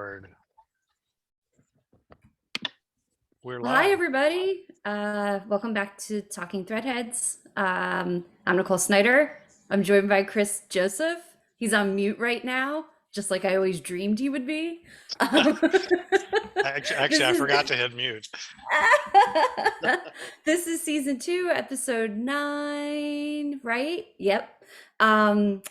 record. We're Hi, live. everybody. Welcome back to Talking Threadheads. I'm Nicole Snyder. I'm joined by Chris Joseph. He's on mute right now, just like I always dreamed he would be. Actually, I This forgot is to hit mute. this is season 2, episode 9, right? Yep. Um,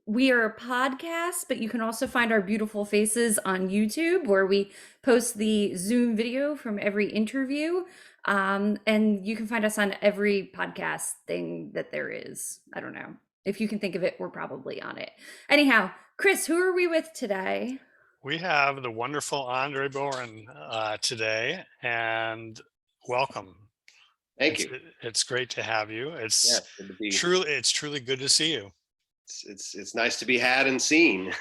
we are a podcast, but you can also find our beautiful faces on YouTube, where we post the Zoom video from every interview. And you can find us on every podcast thing that there is. I don't know. If you can think of it, we're probably on it. Anyhow, Chris, who are we with today? We have the wonderful Andre Bohren today, and welcome. Thank you. It's great to have you. It's good to be. truly good to see you. It's nice to be had and seen.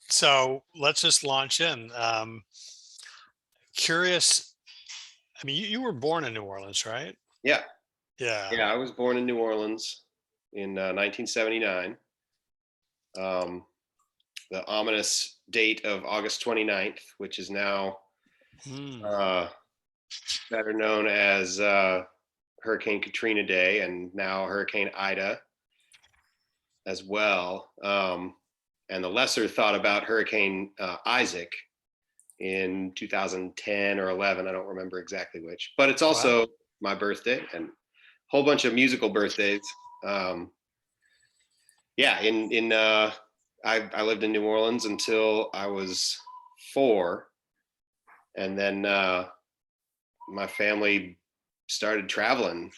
So let's just launch in. Curious. I mean, you were born in New Orleans, right? Yeah. Yeah. Yeah, I was born in New Orleans in 1979. The ominous date of August 29th, which is now better known as Hurricane Katrina Day, and now Hurricane Ida as well. And the lesser thought about Hurricane Isaac in 2010 or 11. I don't remember exactly which, but it's also my birthday and a whole bunch of musical birthdays. I lived in New Orleans until I was 4. And then my family started traveling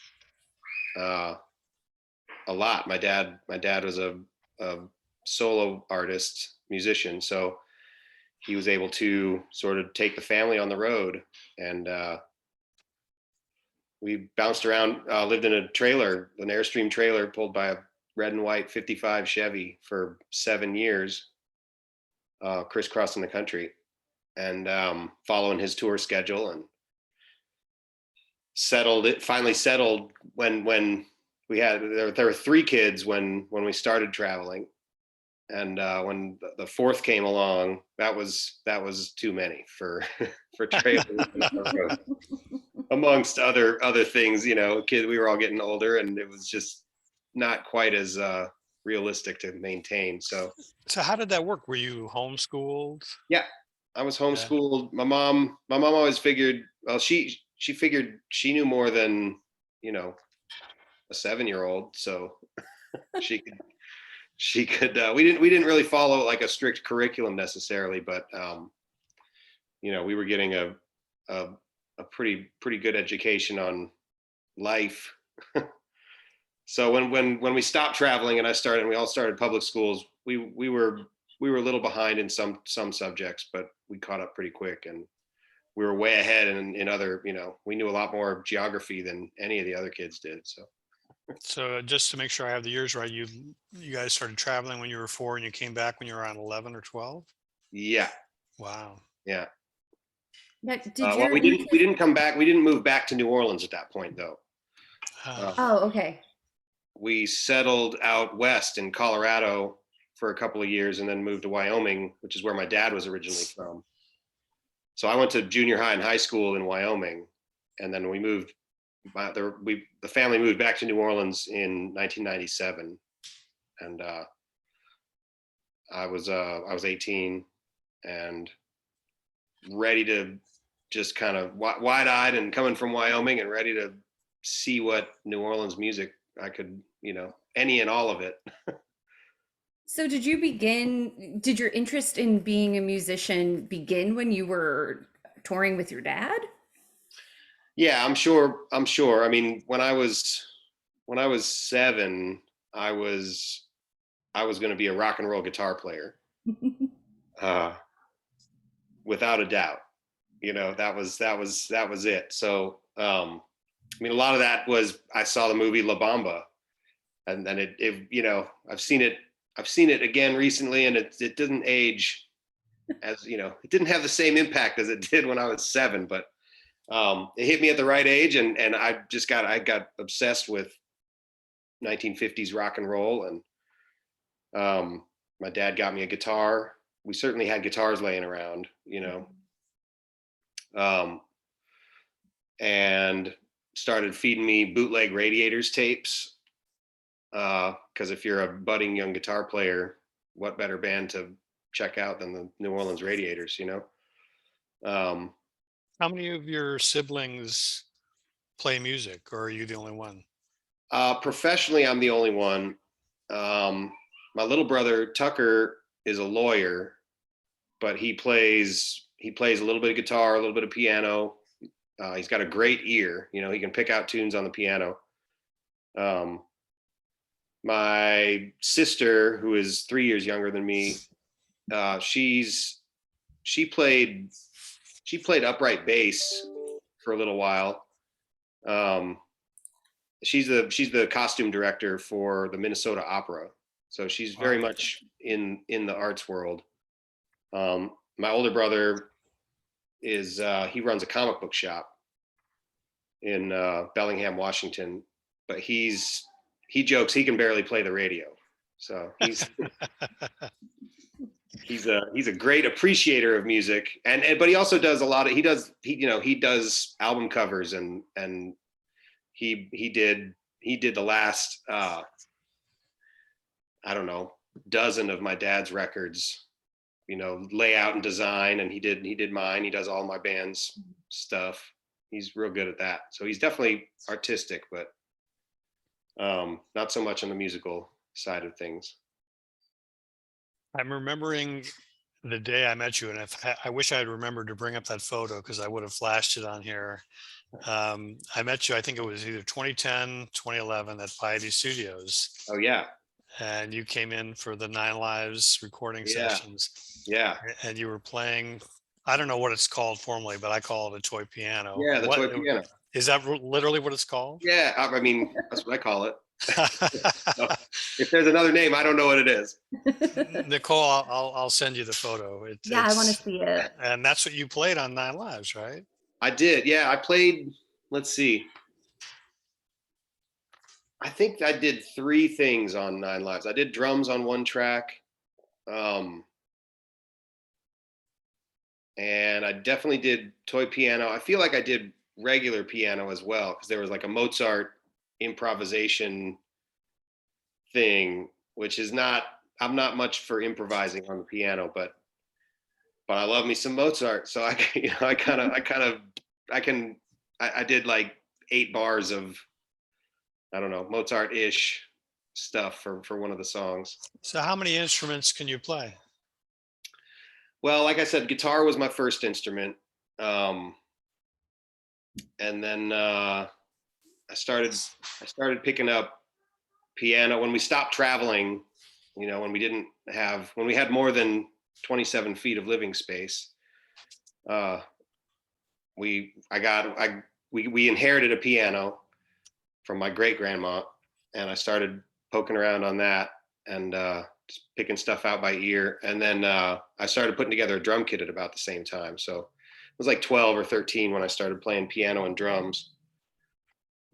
a lot. My dad was a solo artist, musician, so he was able to sort of take the family on the road, and we bounced around, lived in a trailer, an Airstream trailer pulled by a red and white 55 Chevy for 7 years, crisscrossing the country and following his tour schedule, and finally settled when we had, there were 3 kids when we started traveling. And when the 4th came along, that was too many for trailers. Amongst other things, kids, we were all getting older, and it was just not quite as realistic to maintain. So how did that work? Were you homeschooled? Yeah, I was homeschooled. Yeah. My mom always figured, well, she figured she knew more than, a 7-year-old, so she could we didn't really follow like a strict curriculum necessarily, but we were getting a pretty good education on life. So when we stopped traveling and we all started public schools, we were a little behind in some subjects, but we caught up pretty quick, and we were way ahead in other, we knew a lot more geography than any of the other kids did. So just to make sure I have the years right, you guys started traveling when you were 4 and you came back when you were around 11 or 12? Yeah. Wow. Yeah. But we didn't come back. We didn't move back to New Orleans at that point, though. Okay. We settled out west in Colorado for a couple of years, and then moved to Wyoming, which is where my dad was originally from. So I went to junior high and high school in Wyoming, and then we moved. The family moved back to New Orleans in 1997, and I was 18 and ready to just kind of wide-eyed and coming from Wyoming and ready to see what New Orleans music I could, any and all of it. So did your interest in being a musician begin when you were touring with your dad? Yeah, I'm sure. I mean, when I was 7, I was going to be a rock and roll guitar player, without a doubt. That was it. So, I mean, a lot of that was, I saw the movie La Bamba, and then it I've seen it again recently, and it didn't age as, it didn't have the same impact as it did when I was 7, but it hit me at the right age, and I got obsessed with 1950s rock and roll, and My dad got me a guitar. We certainly had guitars laying around, um, and started feeding me bootleg Radiators tapes. Because if you're a budding young guitar player, what better band to check out than the New Orleans Radiators, Um, How many of your siblings play music, or are you the only one? Professionally, I'm the only one. My little brother Tucker is a lawyer, but he plays a little bit of guitar, a little bit of piano. He's got a great ear. He can pick out tunes on the piano. My sister, who is 3 years younger than me, she played upright bass for a little while. She's the costume director for the Minnesota Opera, so she's very Wow. much in the arts world. My older brother is he runs a comic book shop in Bellingham, Washington, but he jokes he can barely play the radio, so he's a great appreciator of music, and but he also does a lot of he does album covers, and he did the last I don't know, dozen of my dad's records, layout and design, and he did mine. He does all my band's stuff. He's real good at that. So he's definitely artistic, but not so much on the musical side of things. I'm remembering the day I met you, and I wish I had remembered to bring up that photo because I would have flashed it on here. I met you, I think it was either 2010, 2011 at Piety Studios, Oh yeah, and you came in for the Nine Lives recording yeah, sessions, yeah, and you were playing, I don't know what it's called formally, but I call it a toy piano. yeah. The What toy piano. is that literally what it's called? Yeah, I mean that's what I call it. So, if there's another name, I don't know what it is. Nicole, I'll send you the photo. Yeah, I want to It's see it. and that's what you played on Nine Lives, right? I did. Yeah, I played. Let's see. I think I did 3 things on Nine Lives. I did drums on one track, um, and I definitely did toy piano. I feel like I did regular piano as well because there was like a Mozart improvisation thing, which is not. I'm not much for improvising on the piano, but I love me some Mozart. So I, I did like 8 bars of, I don't know, Mozart-ish stuff for one of the songs. So how many instruments can you play? Well, like I said, guitar was my first instrument, and then I started picking up piano when we stopped traveling. When we had more than 27 feet of living space. We inherited a piano from my great grandma, and I started poking around on that and just picking stuff out by ear. And then I started putting together a drum kit at about the same time. So it was like 12 or 13 when I started playing piano and drums.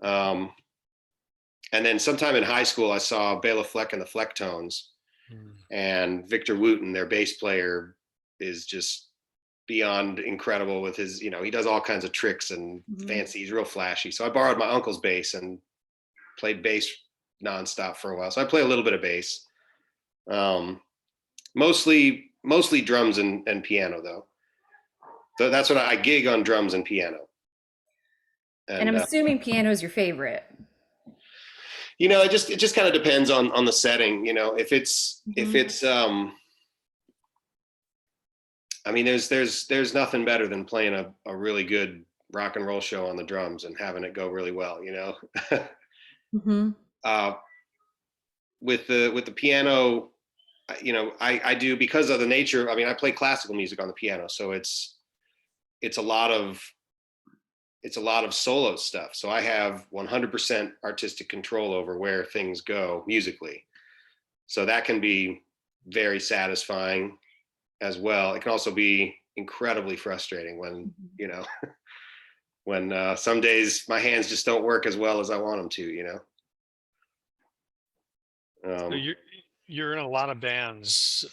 And then sometime in high school, I saw Bela Fleck and the Flecktones, and Victor Wooten, their bass player, is just beyond incredible with his, he does all kinds of tricks and fancy. He's real flashy. So I borrowed my uncle's bass and played bass nonstop for a while. So I play a little bit of bass, mostly drums and piano though. So that's what I gig on, drums and piano. And I'm assuming piano is your favorite. It just kind of depends on the setting. If it's I mean, there's nothing better than playing a really good rock and roll show on the drums and having it go really well. With the piano, I do, because of the nature. I mean, I play classical music on the piano, so it's a lot of solo stuff. So I have 100% artistic control over where things go musically. So that can be very satisfying as well. It can also be incredibly frustrating when, when some days my hands just don't work as well as I want them to, So you're in a lot of bands,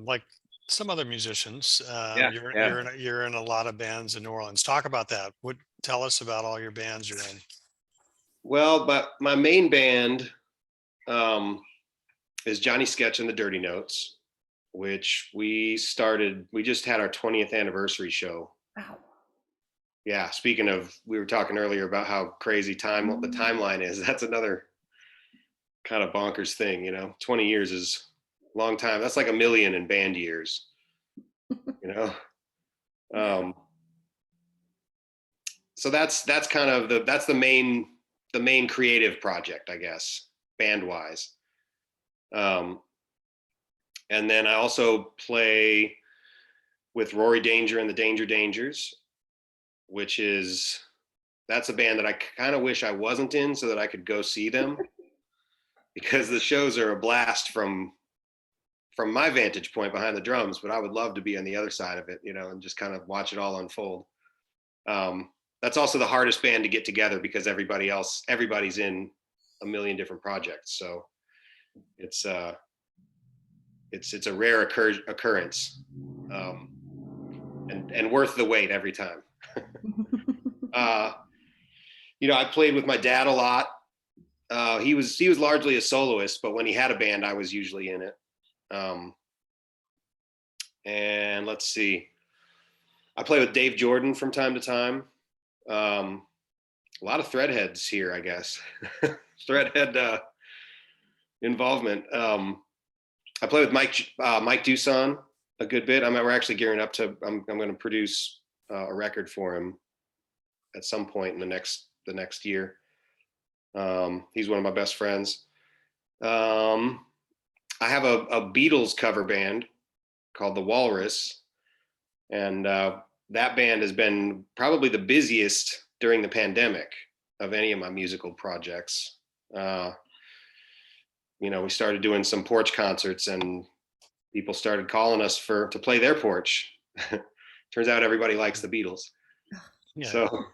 like some other musicians. Yeah, yeah. You're in a lot of bands in New Orleans. Talk about that. Tell us about all your bands you're in. Well, but my main band um, is Johnny Sketch and the Dirty Notes, which we just had our 20th anniversary show. Wow. Yeah, speaking of, we were talking earlier about how crazy the timeline is. That's another kind of bonkers thing, 20 years is a long time. That's like a million in band years, you know. So that's kind of the main creative project, I guess, band wise. And then I also play with Rory Danger and the Dangers, that's a band that I kind of wish I wasn't in so that I could go see them, because the shows are a blast from my vantage point behind the drums, but I would love to be on the other side of it, and just kind of watch it all unfold. That's also the hardest band to get together because everybody's in a million different projects. So it's a rare occurrence, and worth the wait every time. I played with my dad a lot. He was largely a soloist, but when he had a band, I was usually in it. And let's see, I play with Dave Jordan from time to time. A lot of Threadheads here, I guess. Threadhead involvement. I play with Mike Duson a good bit. We're actually gearing up to. I'm going to produce a record for him at some point in the next year. He's one of my best friends. I have a Beatles cover band called the Walrus, and that band has been probably the busiest during the pandemic of any of my musical projects. We started doing some porch concerts, and people started calling us to play their porch. Turns out everybody likes the Beatles. Yeah. So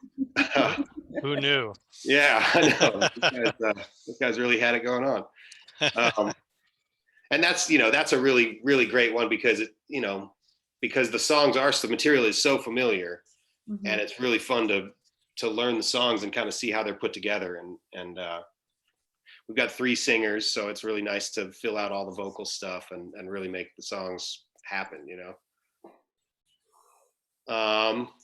who knew? Yeah, I know. This guy's really had it going on. And that's a really, really great one because because the material is so familiar, Mm-hmm. and it's really fun to learn the songs and kind of see how they're put together. And we've got 3 singers, so it's really nice to fill out all the vocal stuff and really make the songs happen,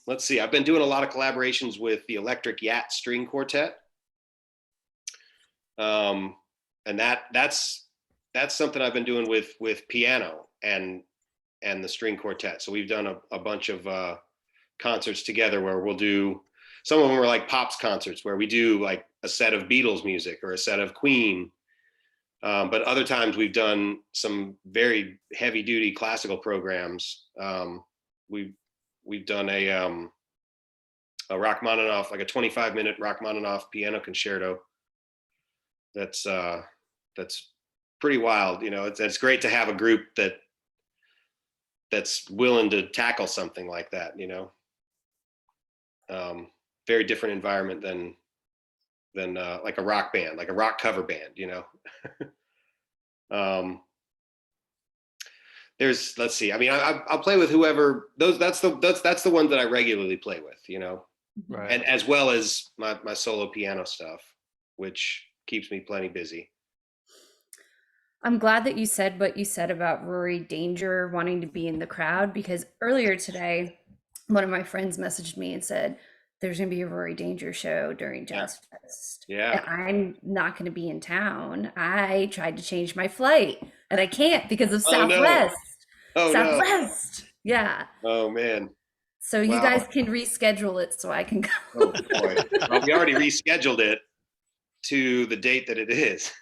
Let's see, I've been doing a lot of collaborations with the Electric Yacht String Quartet. And that's something I've been doing with piano and the string quartet. So we've done a bunch of concerts together where we'll do, some of them are like Pops concerts where we do like a set of Beatles music or a set of Queen. But other times we've done some very heavy duty classical programs. We've done a Rachmaninoff, like a 25-minute Rachmaninoff piano concerto. That's pretty wild. It's great to have a group that's willing to tackle something like that. Very different environment than like a rock band, like a rock cover band. Let's see. I'll play with whoever. That's the ones that I regularly play with. Right. And as well as my solo piano stuff, which keeps me plenty busy. I'm glad that you said what you said about Rory Danger wanting to be in the crowd, because earlier today, one of my friends messaged me and said, there's going to be a Rory Danger show during Jazz Fest. Yeah. And I'm not going to be in town. I tried to change my flight and I can't because of Southwest. No. Southwest. No. Yeah. Oh, man. So you guys can reschedule it so I can go. Oh, boy. Well, we already rescheduled it to the date that it is.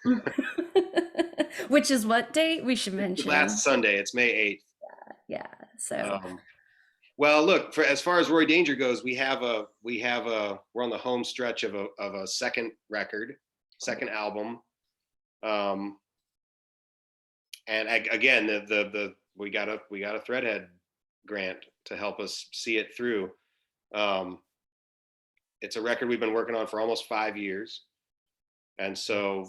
Which is what date we should mention? Last Sunday. It's May 8th. Yeah. So. Well, look, as far as Rory Danger goes, we're on the home stretch of a second record, second album. And again, we got a Threadhead grant to help us see it through. It's a record we've been working on for almost 5 years. And so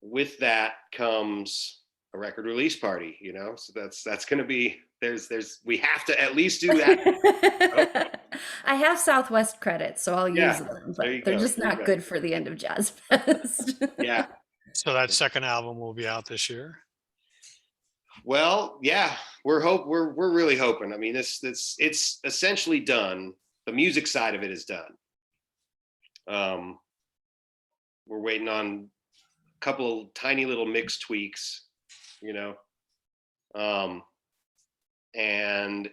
with that comes a record release party, you know. So that's going to be we have to at least do that. I have Southwest credits, so I'll Yeah, use them, there but you they're go. just not good for the end of Jazz Fest. Yeah. So that second album will be out this year. Well, yeah, we're really hoping. I mean, it's essentially done. The music side of it is done. We're waiting on a couple of tiny little mix tweaks, you know. And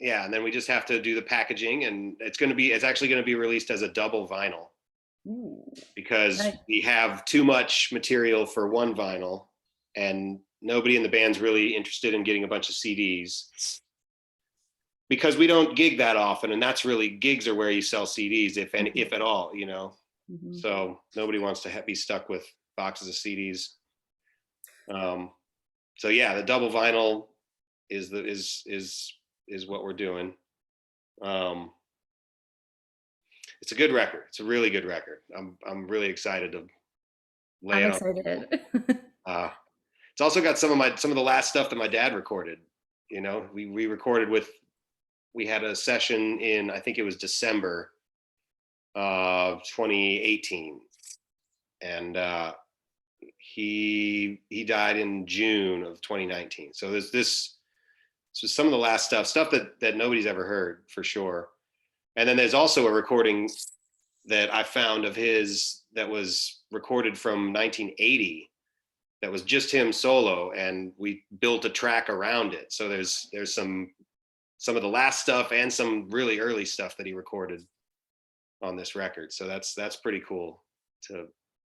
and then we just have to do the packaging, and it's actually going to be released as a double vinyl. Ooh, because nice. we have too much material for one vinyl, and nobody in the band's really interested in getting a bunch of CDs because we don't gig that often, and that's really, gigs are where you sell CDs, if at all, you know. Mhm. So nobody wants to be stuck with boxes of CDs. So yeah, the double vinyl is what we're doing. It's a good record. It's a really good record. I'm really excited to lay I'm it on. excited. It's also got some of the last stuff that my dad recorded. You know, we recorded we had a session in, I think it was December of 2018, and he died in June of 2019. So this was some of the last stuff that nobody's ever heard for sure. And then there's also a recording that I found of his that was recorded from 1980 that was just him solo, and we built a track around it. So there's some of the last stuff and some really early stuff that he recorded on this record. So that's pretty cool to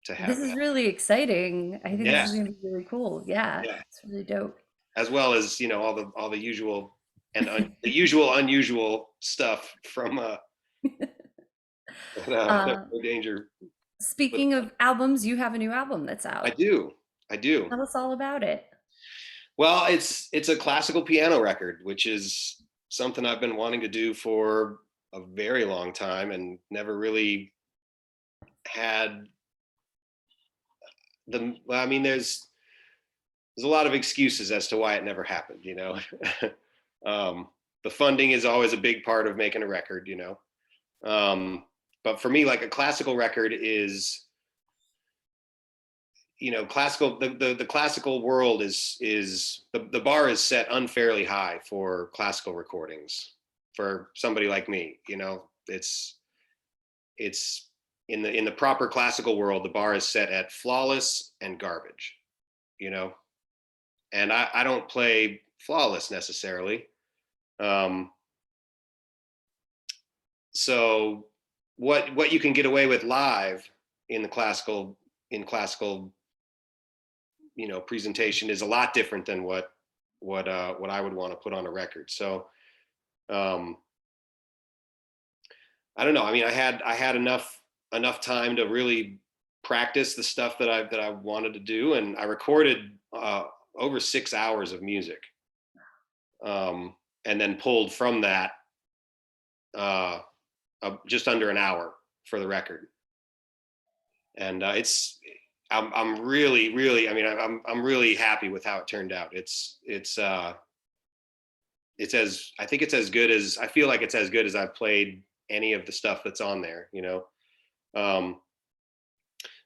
have This is that. really exciting. I think this Yeah. is going to be really cool. Yeah, Yeah. it's really dope. As well as, you know, all the usual and the usual unusual stuff from Rory Danger. Speaking of albums, you have a new album that's out. I do. Tell us all about it. Well, it's a classical piano record, which is something I've been wanting to do for a very long time and never really had well, I mean, there's a lot of excuses as to why it never happened, you know. The funding is always a big part of making a record, you know. But for me, like, a classical record is, you know, the classical world is the bar is set unfairly high for classical recordings for somebody like me, you know. It's in the proper classical world, the bar is set at flawless and garbage, you know. And I don't play flawless necessarily. So what you can get away with live in classical, you know, presentation is a lot different than what I would want to put on a record. So I don't know. I mean, I had enough time to really practice the stuff that I wanted to do, and I recorded over 6 hours of music, and then pulled from that just under an hour for the record. And I'm really, I mean, I'm really happy with how it turned out. I think it's as good as, I feel like it's as good as I've played any of the stuff that's on there, you know.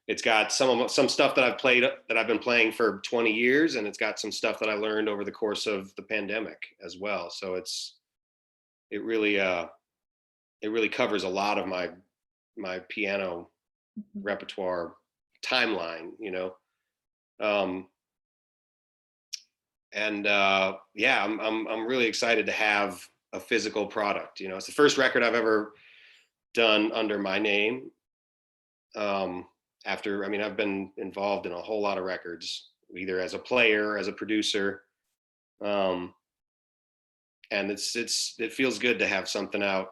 It's got some stuff that I've been playing for 20 years, and it's got some stuff that I learned over the course of the pandemic as well. So it really covers a lot of my piano repertoire timeline, you know. Yeah, I'm really excited to have a physical product. You know, it's the first record I've ever done under my name. After, I mean, I've been involved in a whole lot of records, either as a player, as a producer, and it feels good to have something out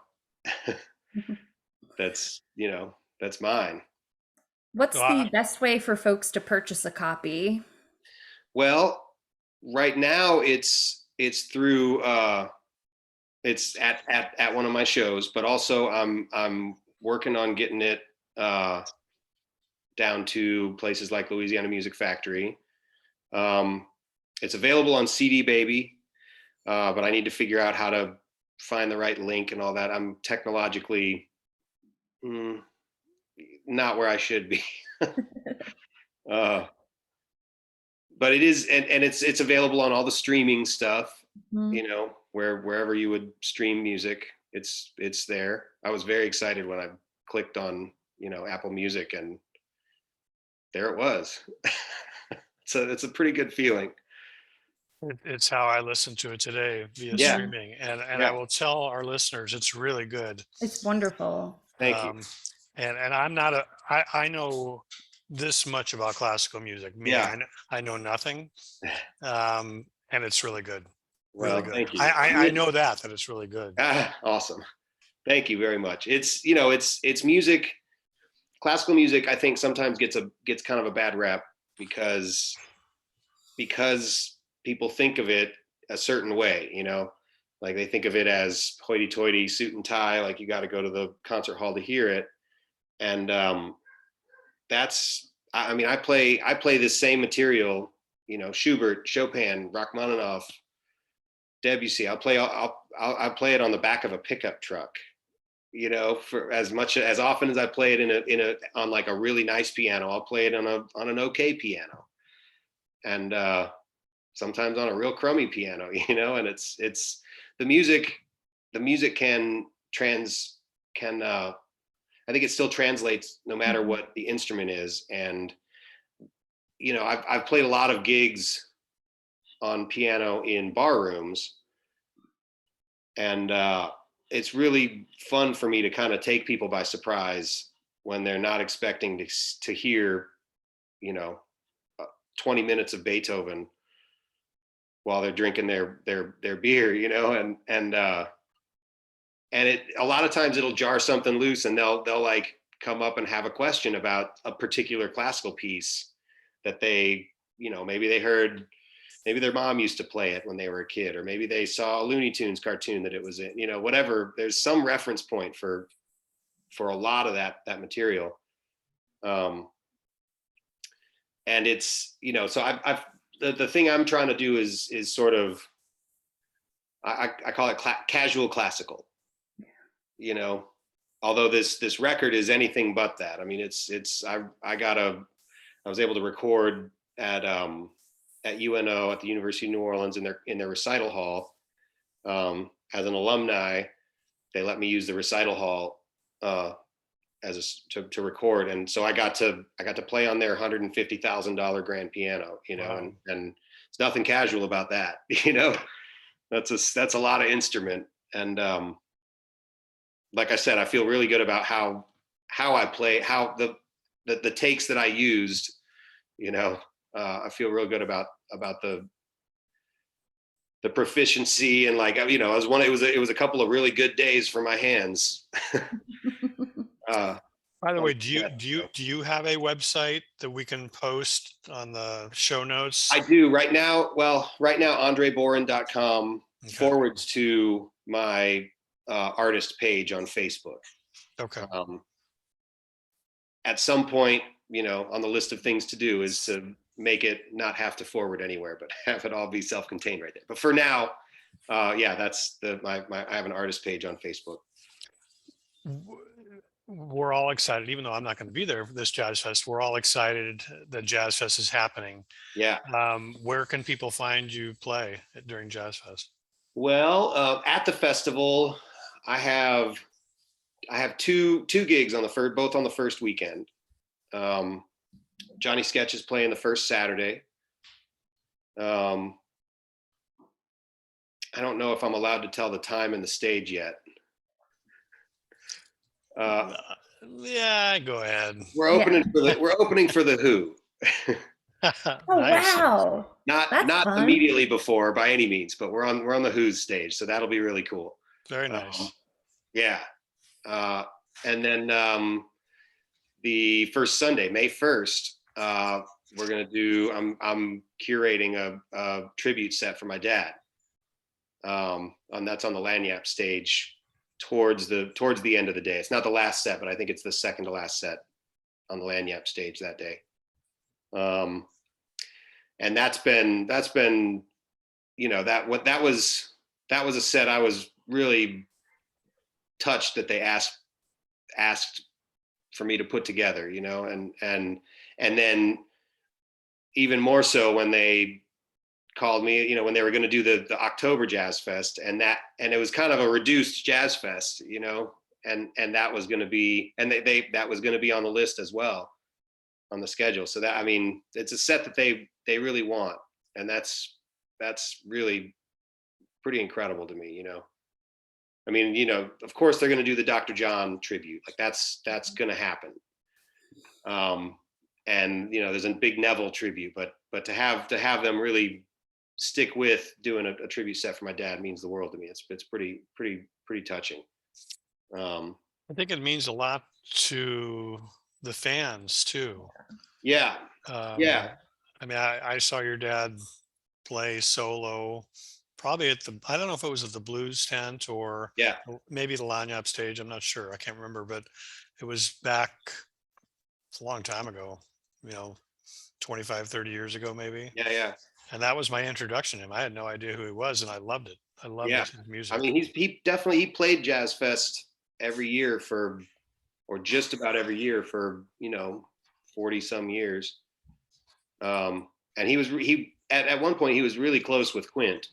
that's, you know, that's mine. What's the best way for folks to purchase a copy? Well, right now it's through it's at one of my shows, but also I'm working on getting it down to places like Louisiana Music Factory. It's available on CD Baby, but I need to figure out how to find the right link and all that. I'm technologically not where I should be. But it is, and it's available on all the streaming stuff, you know, wherever you would stream music, it's there. I was very excited when I clicked on, you know, Apple Music, and there it was. So it's a pretty good feeling. It's how I listened to it today via Yeah. streaming, and Yeah. I will tell our listeners it's really good. It's wonderful. Thank you. And I'm not I know this much about classical music. Me, Yeah. I know nothing, and it's really good. Well, Really good. thank you. I know that it's really good. Awesome. Thank you very much. It's, you know, it's music. Classical music, I think, sometimes gets kind of a bad rep because people think of it a certain way, you know, like they think of it as hoity-toity suit and tie, like you got to go to the concert hall to hear it. And that's, I mean, I play this same material, you know, Schubert, Chopin, Rachmaninoff, Debussy. I'll play it on the back of a pickup truck, you know, for as often as I play it on like a really nice piano. I'll play it on an okay piano, and sometimes on a real crummy piano, you know. And it's the music can I think it still translates no matter what the instrument is. And you know, I've played a lot of gigs on piano in bar rooms, and it's really fun for me to kind of take people by surprise when they're not expecting to hear, you know, 20 minutes of Beethoven while they're drinking their beer, you know. And it, a lot of times it'll jar something loose, and they'll like come up and have a question about a particular classical piece that they, you know, maybe their mom used to play it when they were a kid, or maybe they saw a Looney Tunes cartoon that it was in, you know, whatever. There's some reference point for a lot of that material. And it's, you know, so I've the thing I'm trying to do is sort of, I call it casual classical, you know, although this record is anything but that. I mean, I was able to record at UNO, at the University of New Orleans, in their recital hall. As an alumni, they let me use the recital hall to record, and so I got to play on their $150,000 grand piano, you know. Wow. and it's nothing casual about that, you know. That's a lot of instrument, and like I said, I feel really good about how I play, how the takes that I used, you know. I feel real good about the proficiency, and like, you know, it was a couple of really good days for my hands. By the way, do you have a website that we can post on the show notes? I do right now. Well, right now, andrebohren.com forwards to my artist page on Facebook. Okay. At some point, you know, on the list of things to do is to make it not have to forward anywhere, but have it all be self-contained right there. But for now, yeah, that's I have an artist page on Facebook. We're all excited, even though I'm not going to be there for this Jazz Fest. We're all excited that Jazz Fest is happening. Yeah. Where can people find you play during Jazz Fest? Well, at the festival, I have two gigs on both on the first weekend. Johnny Sketch is playing the first Saturday. I don't know if I'm allowed to tell the time and the stage yet. Yeah, go ahead. We're opening for the Who. Oh, nice. Wow! Not immediately before by any means, but we're on the Who's stage, so that'll be really cool. Very nice. Yeah, and then the first Sunday, May 1st, we're gonna do. I'm curating a tribute set for my dad, and that's on the Lagniappe stage towards the end of the day. It's not the last set, but I think it's the second to last set. on the lanyap stage that day. And that's been, you know, that was a set I was really touched that they asked for me to put together, you know, and then even more so when they called me, you know, when they were going to do the October Jazz Fest, and it was kind of a reduced jazz fest, you know, and that was going to be, and that was going to be on the list as well, on the schedule. So that, I mean, it's a set that they really want, and that's really pretty incredible to me, you know. I mean, you know, of course they're going to do the Dr. John tribute, like that's going to happen. And you know, there's a big Neville tribute, but to have them really stick with doing a tribute set for my dad means the world to me. It's pretty touching. I think it means a lot to the fans too. Yeah. Yeah. I mean, I saw your dad play solo, probably I don't know if it was at the Blues tent or Yeah. maybe the Lanyap stage. I'm not sure. I can't remember, but it was back a long time ago, you know, 25, 30 years ago, maybe. Yeah. Yeah. And that was my introduction to him. I had no idea who he was, and I loved it. I loved Yeah. his music. I mean, he played Jazz Fest every year or just about every year for, you know, 40 some years. And he at one point he was really close with Quint.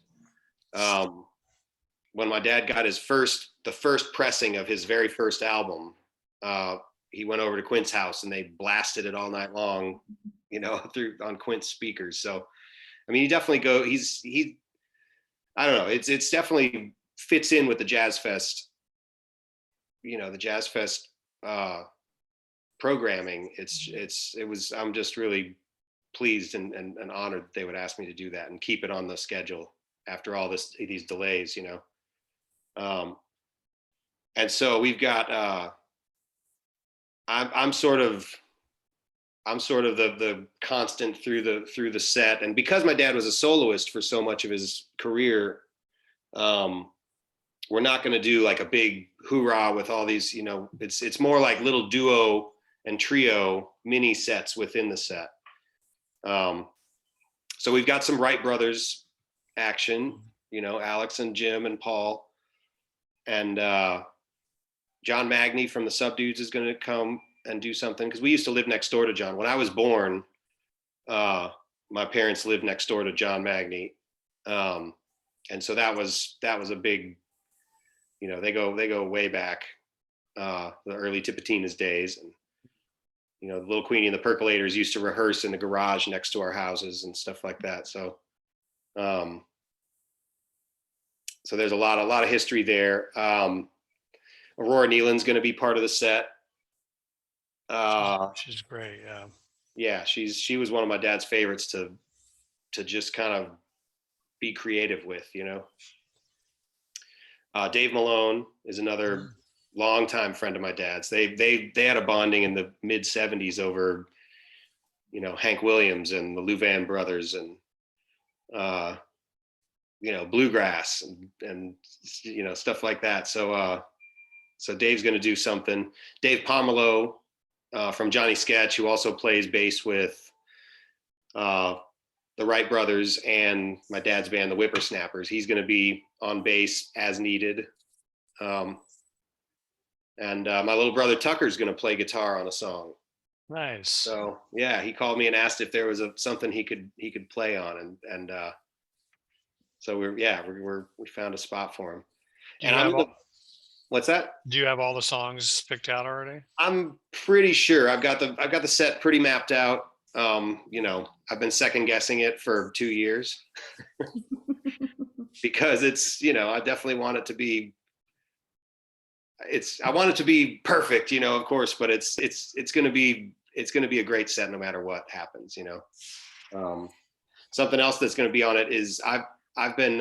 When my dad got the first pressing of his very first album, he went over to Quint's house and they blasted it all night long, you know, on Quint's speakers. So, I mean, he definitely I don't know. It's definitely fits in with the Jazz Fest, you know, the Jazz Fest programming. I'm just really pleased and honored that they would ask me to do that and keep it on the schedule after all these delays, you know. And so we've got I'm sort of the constant through the set, and because my dad was a soloist for so much of his career, we're not going to do like a big hoorah with all these, you know, it's more like little duo and trio mini sets within the set. So we've got some Wright brothers action, you know, Alex and Jim and Paul, and John Magny from the Subdudes is going to come and do something, because we used to live next door to John. When I was born, my parents lived next door to John Magny, and so that was a big, you know, they go way back, the early Tipitina's days, and you know, the Little Queenie and the Percolators used to rehearse in the garage next to our houses and stuff like that. So, so there's a lot of history there. Aurora Nealon's going to be part of the set. She's great. Yeah. Yeah, she was one of my dad's favorites to just kind of be creative with, you know. Dave Malone is another longtime friend of my dad's. They had a bonding in the mid 70s over, you know, Hank Williams and the Louvain brothers and you know, bluegrass and you know, stuff like that. So Dave's going to do something. Dave Pomerleau from Johnny Sketch, who also plays bass with the Wright brothers and my dad's band, the Whippersnappers. He's going to be on bass as needed. And my little brother Tucker's going to play guitar on a song. Nice. So yeah, he called me and asked if there was something he could play on, and so we found a spot for him. And what's that? Do you have all the songs picked out already? I'm pretty sure I've got the set pretty mapped out. You know, I've been second guessing it for 2 years because it's, you know, I definitely want it to be. I want it to be perfect, you know, of course, but it's going to be a great set no matter what happens, you know. Something else that's going to be on it is I've been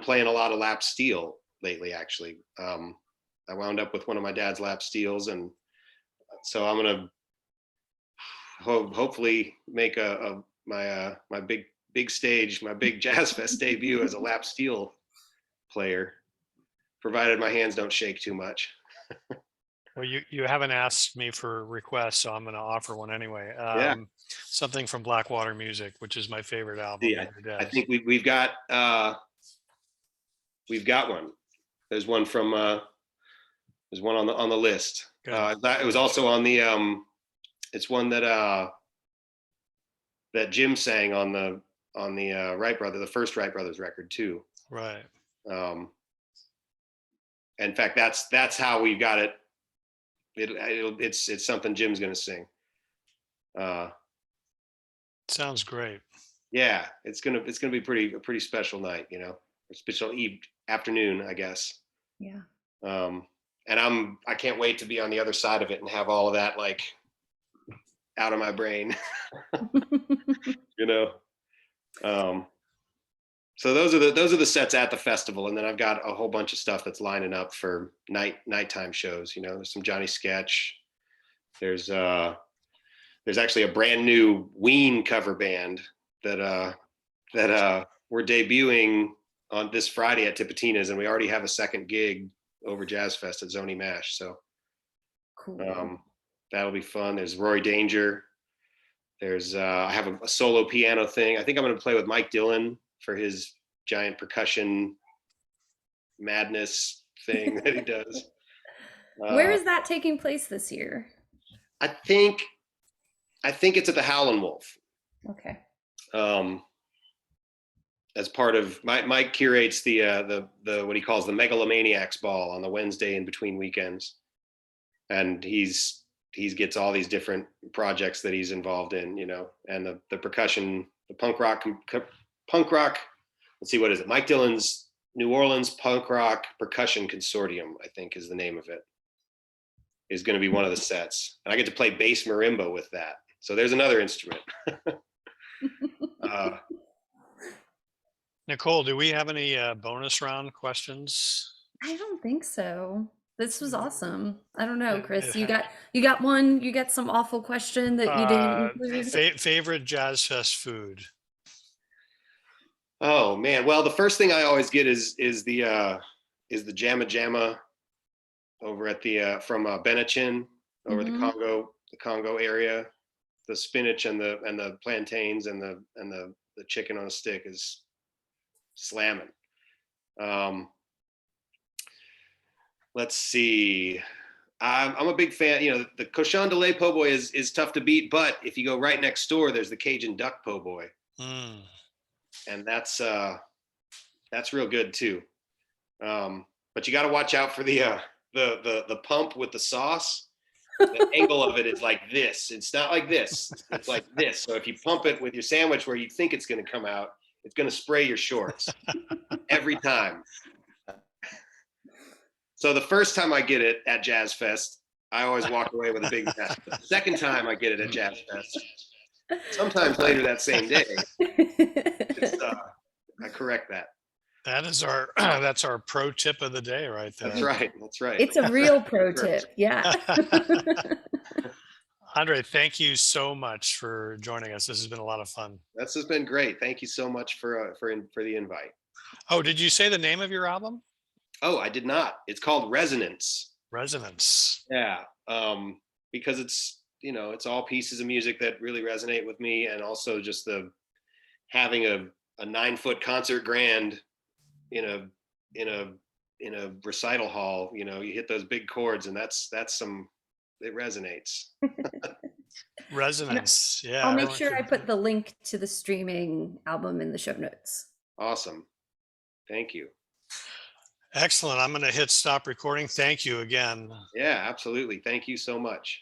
playing a lot of lap steel lately, actually. I wound up with one of my dad's lap steels, and so I'm going to hopefully make my big stage, my big Jazz Fest debut as a lap steel player, provided my hands don't shake too much. Well, you haven't asked me for requests, so I'm going to offer one anyway. Yeah. Something from Blackwater Music, which is my favorite album. See, I think we've got one. There's one from there's one on the list. It was also on the it's one that that Jim sang on the Wright brother, the first Wright brothers record too. Right. In fact, that's how we got it. It's something Jim's going to sing. Sounds great. Yeah, it's gonna be a pretty special night, you know, a special afternoon, I guess. Yeah. And I can't wait to be on the other side of it and have all of that like out of my brain, you know. So those are the sets at the festival, and then I've got a whole bunch of stuff that's lining up for nighttime shows. You know, there's some Johnny Sketch. There's actually a brand new Ween cover band that we're debuting on this Friday at Tipitina's, and we already have a second gig over Jazz Fest at Zony Mash. So Cool. that'll be fun. There's Rory Danger. There's I have a solo piano thing. I think I'm going to play with Mike Dillon for his giant percussion madness thing that he does. Where is that taking place this year? I think it's at the Howlin' Wolf. Okay. As part of Mike curates the what he calls the Megalomaniacs Ball on the Wednesday in between weekends, and he gets all these different projects that he's involved in, you know, and the percussion, the punk rock. Let's see, what is it? Mike Dillon's New Orleans Punk Rock Percussion Consortium, I think is the name of it, is going to be one of the sets, and I get to play bass marimba with that. So there's another instrument. Nicole, do we have any bonus round questions? I don't think so. This was awesome. I don't know, Chris. You got one. You got some awful question that you didn't include. Favorite Jazz Fest food? Oh man, well the first thing I always get is the Jamma Jamma over at the from Benachin over the Congo area. The spinach and the plantains and the chicken on a stick is slamming. Let's see. I'm a big fan. You know, the cochon de lait po' boy is tough to beat, but if you go right next door, there's the Cajun duck po' boy, and that's real good too. But you got to watch out for the pump with the sauce. The angle of it is like this. It's not like this. It's like this. So if you pump it with your sandwich where you think it's going to come out, it's going to spray your shorts every time. So the first time I get it at Jazz Fest, I always walk away with a big mess. The second time I get it at Jazz Fest, sometimes later that same day, I correct that. That is that's our pro tip of the day right there. That's right. It's a real pro tip. Yeah. Andre, thank you so much for joining us. This has been a lot of fun. This has been great. Thank you so much for the invite. Oh, did you say the name of your album? Oh, I did not. It's called Resonance. Resonance. Yeah. Because it's, you know, it's all pieces of music that really resonate with me, and also just having a 9-foot concert grand in a recital hall. You know, you hit those big chords, and it resonates. Resonance. Yeah. I'll make sure I put the link to the streaming album in the show notes. Awesome. Thank you. Excellent. I'm going to hit stop recording. Thank you again. Yeah, absolutely. Thank you so much.